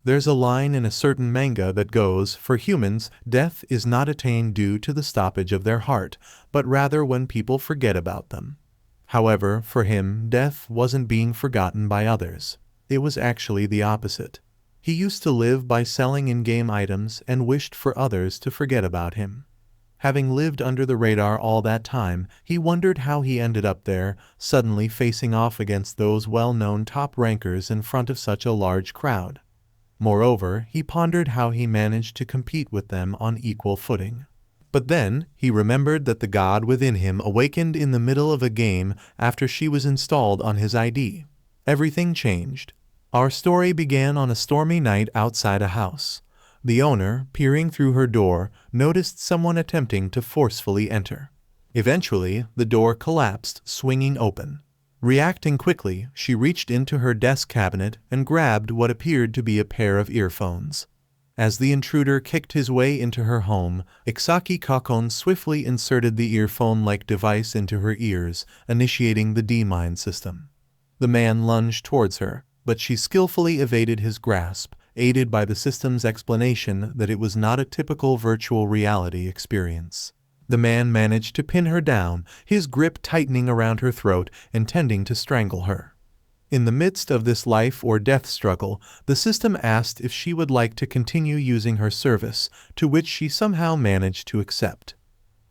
There's a line in a certain manga that goes, "For humans, death is not attained due to the stoppage of their heart, but rather when people forget about them." However, for him, death wasn't being forgotten by others. It was actually the opposite. He used to live by selling in-game items and wished for others to forget about him. Having lived under the radar all that time, he wondered how he ended up there, suddenly facing off against those well-known top rankers in front of such a large crowd. Moreover, he pondered how he managed to compete with them on equal footing. But then, he remembered that the god within him awakened in the middle of a game after she was installed on his ID. Everything changed. Our story began on a stormy night outside a house. The owner, peering through her door, noticed someone attempting to forcefully enter. Eventually, the door collapsed, swinging open. Reacting quickly, she reached into her desk cabinet and grabbed what appeared to be a pair of earphones. As the intruder kicked his way into her home, Ikezaki Kokone swiftly inserted the earphone-like device into her ears, initiating the D-Mind system. The man lunged towards her, but she skillfully evaded his grasp, aided by the system's explanation that it was not a typical virtual reality experience. The man managed to pin her down, his grip tightening around her throat, intending to strangle her. In the midst of this life-or-death struggle, the system asked if she would like to continue using her service, to which she somehow managed to accept.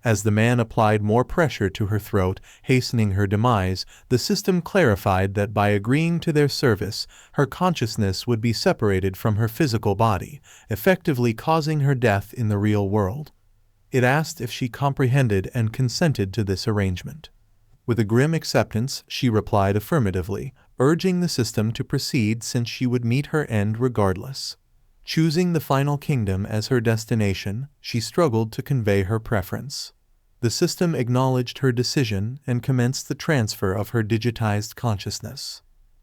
As the man applied more pressure to her throat, hastening her demise, the system clarified that by agreeing to their service, her consciousness would be separated from her physical body, effectively causing her death in the real world. It asked if she comprehended and consented to this arrangement. With a grim acceptance, she replied affirmatively, urging the system to proceed since she would meet her end regardless. Choosing the final kingdom as her destination, she struggled to convey her preference. The system acknowledged her decision and commenced the transfer of her digitized consciousness.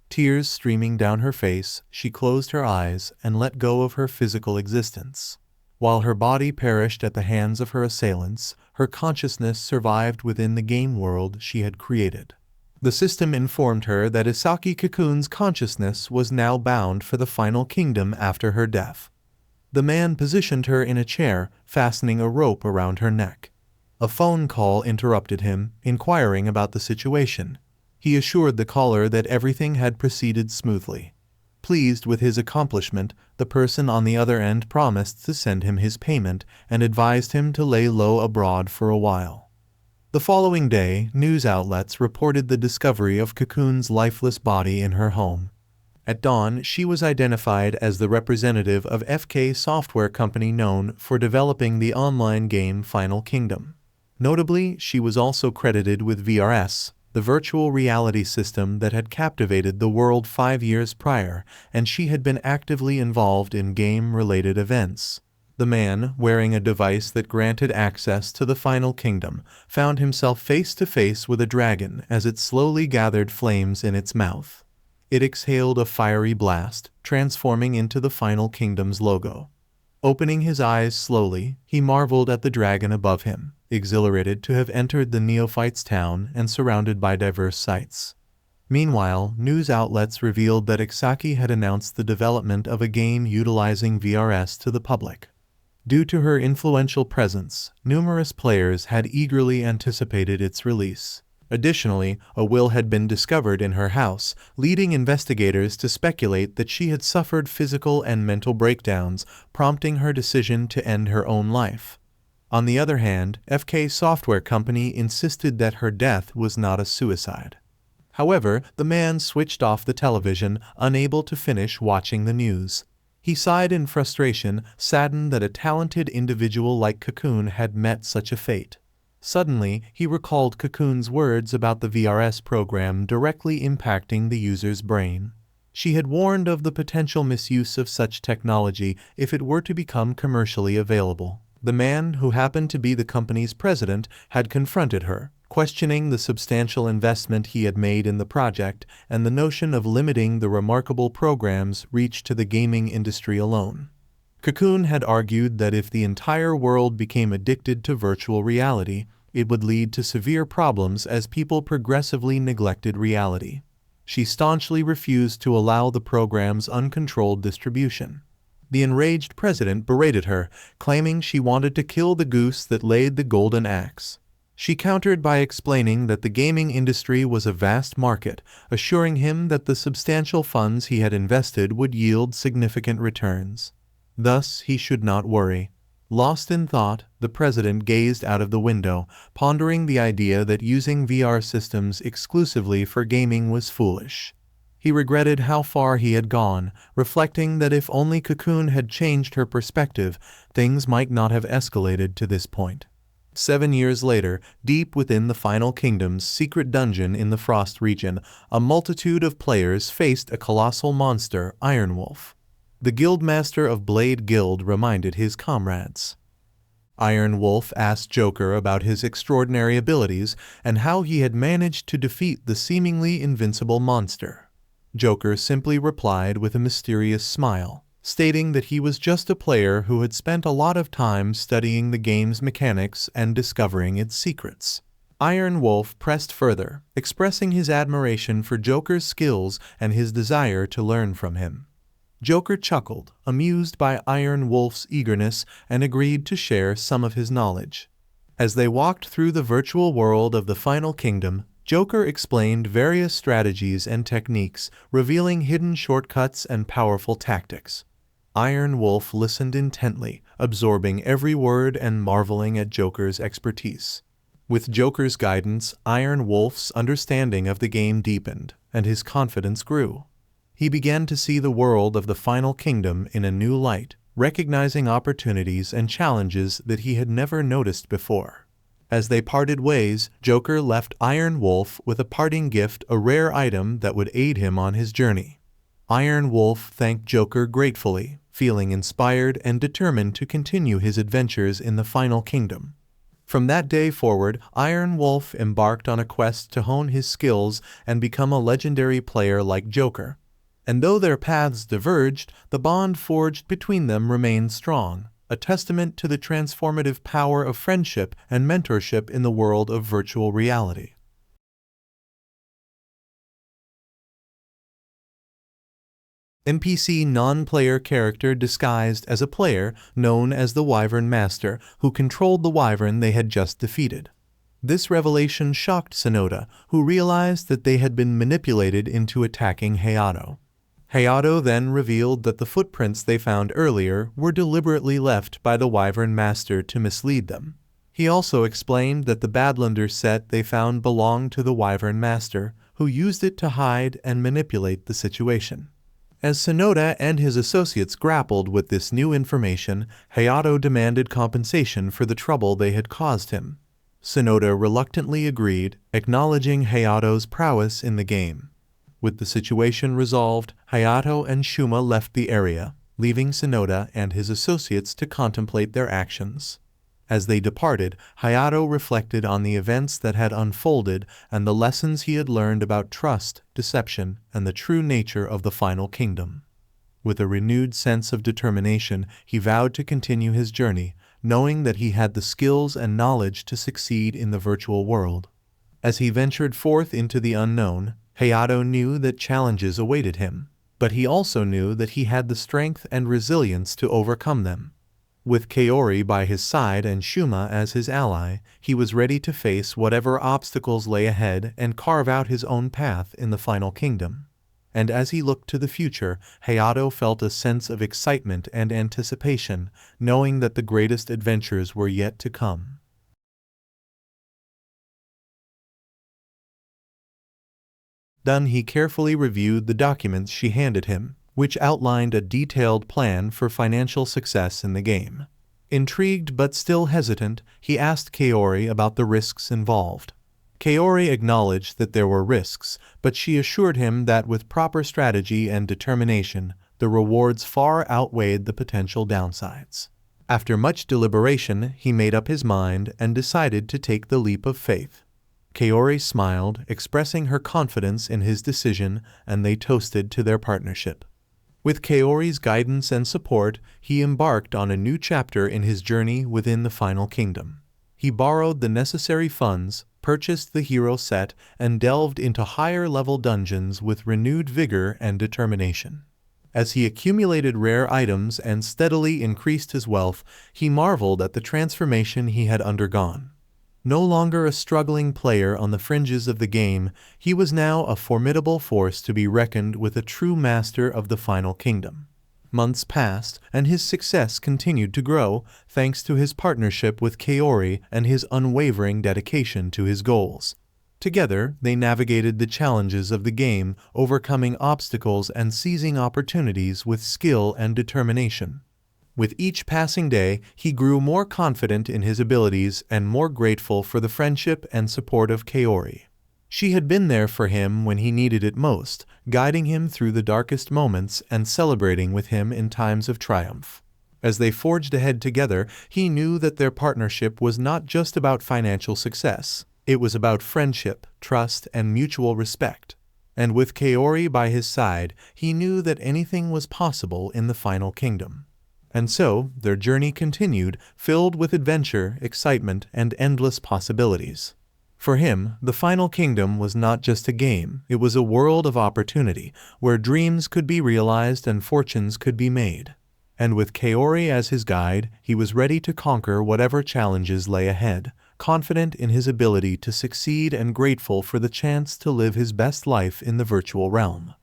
Tears streaming down her face, she closed her eyes and let go of her physical existence. While her body perished at the hands of her assailants, her consciousness survived within the game world she had created. The system informed her that Ikezaki Kokone's consciousness was now bound for the final kingdom after her death. The man positioned her in a chair, fastening a rope around her neck. A phone call interrupted him, inquiring about the situation. He assured the caller that everything had proceeded smoothly. Pleased with his accomplishment, the person on the other end promised to send him his payment and advised him to lay low abroad for a while. The following day, news outlets reported the discovery of Kokone's lifeless body in her home. At dawn, she was identified as the representative of FK Software Company known for developing the online game Final Kingdom. Notably, she was also credited with VRS, the virtual reality system that had captivated the world 5 years prior, and she had been actively involved in game-related events. The man, wearing a device that granted access to the Final Kingdom, found himself face-to-face with a dragon as it slowly gathered flames in its mouth. It exhaled a fiery blast, transforming into the Final Kingdom's logo. Opening his eyes slowly, he marveled at the dragon above him, exhilarated to have entered the neophyte's town and surrounded by diverse sights. Meanwhile, news outlets revealed that Ikezaki had announced the development of a game utilizing VRS to the public. Due to her influential presence, numerous players had eagerly anticipated its release. Additionally, a will had been discovered in her house, leading investigators to speculate that she had suffered physical and mental breakdowns, prompting her decision to end her own life. On the other hand, FK Software Company insisted that her death was not a suicide. However, the man switched off the television, unable to finish watching the news. He sighed in frustration, saddened that a talented individual like Kokone had met such a fate. Suddenly, he recalled Kokone's words about the VRS program directly impacting the user's brain. She had warned of the potential misuse of such technology if it were to become commercially available. The man, who happened to be the company's president, had confronted her, questioning the substantial investment he had made in the project and the notion of limiting the remarkable program's reach to the gaming industry alone. Kokone had argued that if the entire world became addicted to virtual reality, it would lead to severe problems as people progressively neglected reality. She staunchly refused to allow the program's uncontrolled distribution. The enraged president berated her, claiming she wanted to kill the goose that laid the golden axe. She countered by explaining that the gaming industry was a vast market, assuring him that the substantial funds he had invested would yield significant returns. Thus, he should not worry. Lost in thought, the president gazed out of the window, pondering the idea that using VR systems exclusively for gaming was foolish. He regretted how far he had gone, reflecting that if only Cocoon had changed her perspective, things might not have escalated to this point. 7 years later, deep within the Final Kingdom's secret dungeon in the Frost region, a multitude of players faced a colossal monster, Iron Wolf. The guildmaster of Blade Guild reminded his comrades. Iron Wolf asked Joker about his extraordinary abilities and how he had managed to defeat the seemingly invincible monster. Joker simply replied with a mysterious smile, stating that he was just a player who had spent a lot of time studying the game's mechanics and discovering its secrets. Iron Wolf pressed further, expressing his admiration for Joker's skills and his desire to learn from him. Joker chuckled, amused by Iron Wolf's eagerness, and agreed to share some of his knowledge. As they walked through the virtual world of the Final Kingdom, Joker explained various strategies and techniques, revealing hidden shortcuts and powerful tactics. Iron Wolf listened intently, absorbing every word and marveling at Joker's expertise. With Joker's guidance, Iron Wolf's understanding of the game deepened, and his confidence grew. He began to see the world of the Final Kingdom in a new light, recognizing opportunities and challenges that he had never noticed before. As they parted ways, Joker left Iron Wolf with a parting gift, a rare item that would aid him on his journey. Iron Wolf thanked Joker gratefully, feeling inspired and determined to continue his adventures in the Final Kingdom. From that day forward, Iron Wolf embarked on a quest to hone his skills and become a legendary player like Joker. And though their paths diverged, the bond forged between them remained strong, a testament to the transformative power of friendship and mentorship in the world of virtual reality. NPC non-player character disguised as a player known as the Wyvern Master, who controlled the wyvern they had just defeated. This revelation shocked Sonoda, who realized that they had been manipulated into attacking Hayato. Hayato then revealed that the footprints they found earlier were deliberately left by the Wyvern Master to mislead them. He also explained that the Badlander set they found belonged to the Wyvern Master, who used it to hide and manipulate the situation. As Sonoda and his associates grappled with this new information, Hayato demanded compensation for the trouble they had caused him. Sonoda reluctantly agreed, acknowledging Hayato's prowess in the game. With the situation resolved, Hayato and Shuma left the area, leaving Sonoda and his associates to contemplate their actions. As they departed, Hayato reflected on the events that had unfolded and the lessons he had learned about trust, deception, and the true nature of the Final Kingdom. With a renewed sense of determination, he vowed to continue his journey, knowing that he had the skills and knowledge to succeed in the virtual world. As he ventured forth into the unknown, Hayato knew that challenges awaited him, but he also knew that he had the strength and resilience to overcome them. With Kaori by his side and Shuma as his ally, he was ready to face whatever obstacles lay ahead and carve out his own path in the Final Kingdom. And as he looked to the future, Hayato felt a sense of excitement and anticipation, knowing that the greatest adventures were yet to come. Done, he carefully reviewed the documents she handed him, which outlined a detailed plan for financial success in the game. Intrigued but still hesitant, he asked Kaori about the risks involved. Kaori acknowledged that there were risks, but she assured him that with proper strategy and determination, the rewards far outweighed the potential downsides. After much deliberation, he made up his mind and decided to take the leap of faith. Kaori smiled, expressing her confidence in his decision, and they toasted to their partnership. With Kaori's guidance and support, he embarked on a new chapter in his journey within the Final Kingdom. He borrowed the necessary funds, purchased the hero set, and delved into higher-level dungeons with renewed vigor and determination. As he accumulated rare items and steadily increased his wealth, he marveled at the transformation he had undergone. No longer a struggling player on the fringes of the game, he was now a formidable force to be reckoned with, a true master of the final kingdom. Months passed, and his success continued to grow, thanks to his partnership with Kaori and his unwavering dedication to his goals. Together, they navigated the challenges of the game, overcoming obstacles and seizing opportunities with skill and determination. With each passing day, he grew more confident in his abilities and more grateful for the friendship and support of Kaori. She had been there for him when he needed it most, guiding him through the darkest moments and celebrating with him in times of triumph. As they forged ahead together, he knew that their partnership was not just about financial success. It was about friendship, trust, and mutual respect. And with Kaori by his side, he knew that anything was possible in the final kingdom. And so, their journey continued, filled with adventure, excitement, and endless possibilities. For him, the final kingdom was not just a game, it was a world of opportunity, where dreams could be realized and fortunes could be made. And with Kaori as his guide, he was ready to conquer whatever challenges lay ahead, confident in his ability to succeed and grateful for the chance to live his best life in the virtual realm.